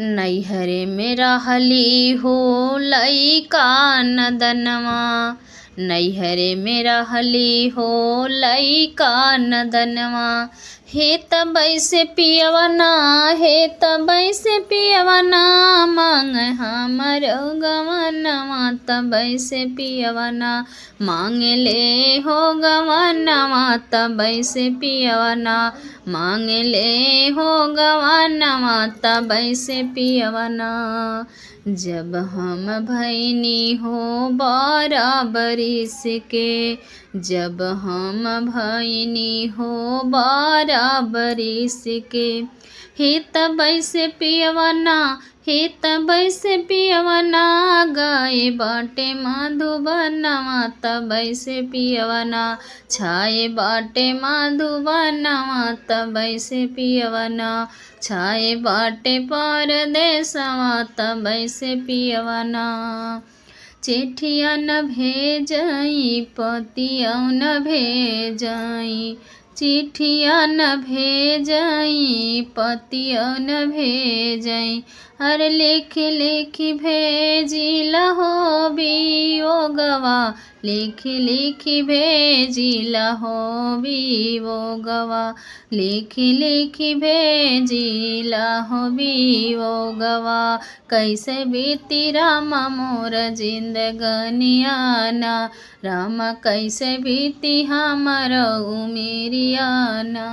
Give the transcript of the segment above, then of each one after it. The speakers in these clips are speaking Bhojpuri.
नैहरे में रहली हो लइका नदनवा। नैहरे में रहली हो लइका नदनवा। हे तबै से पियवना, हे तबै से पियवना, मांग हमर गवनवा। तबै से पियवना मांग ले हो गवनवा। तबै से पियवना मांग ले हो गवनवा। तबै से पियवना। जब हम भैनी हो 12 बरिस के, जब हम भैनी हो 12 बरिस के, हे तबै से पियवना, हे तबै से पियवना, गाए बाटे मधुबनवा। तबै से पियवना छाए बाटे मधुबनवा। तबै से पियवना छाए बाटे परदेसवा। तबै से पियवना। चिट्ठिया न भेजई पतिया न भेजई, चिट्ठिया न भेजई पतिया न भेजई। अरे लिख लिख भेजिला हो बियोगवा, लिख लिख भेजिला हो बियोगवा, लिख लिख भेजिला हो बियोगवा। कैसे बीती रामा मोर जिंदगनियाना, रामा कैसे बीती हमर उमिरियाना।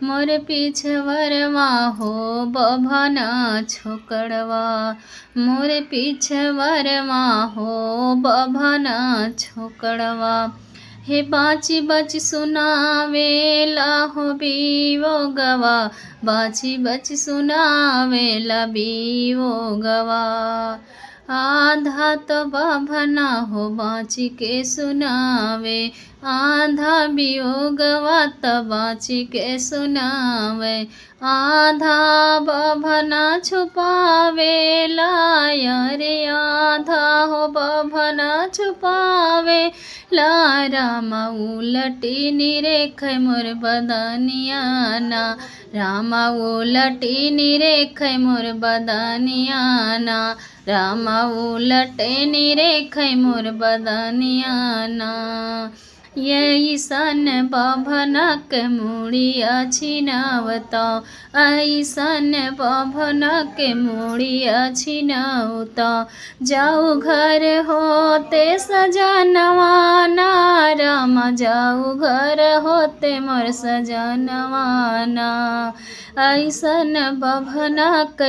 मोर पिछवरवा हो बभना छोकड़वा, मोर पिछवरवा हो बभना छोकड़वा। हे बाची बच सुनावेला हो बियोगवा, बाची बच सुनावेला बियोगवा। आधा तो बभना हो बाची के सुनावे, आधा बियोगवा तो बाची के सुनावे। आधा बभना छुपावेला, रे आधा हो बभना छुपावेला। रामा उलटी निरेख मोर बदनियाना, रामा उलटी निरेख मोर बदनियाना, रामा उलटे निरेख मोर बदनियाना। ऐसन बभनक मुड़िया छिनावता, ऐसन बभनक मुड़िया छिनावता। जाऊ घर होते सजनवा ना, रामा जाऊ घर होते मोर सजनवा ना। ऐसन बभनक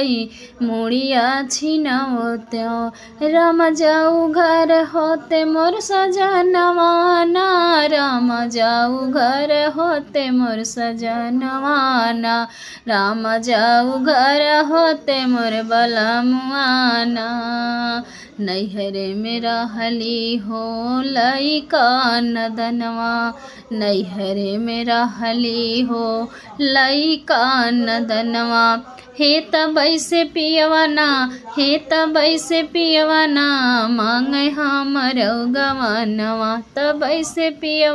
मुड़िया छिनावता, रामा जाऊ घर होते मोर सजनवा ना, रामा जाऊ घर होते मोर सजनवा ना। रामा जाऊ घर होते मोर बलमुआना। नैहरे में रहली हो लइका नदनवा, नैहरे में रहली हो लइका नदनवा। हे तबै से पियवना, हे तबै से पियवना, मांग हमर गवनवा। तबै से पियवना।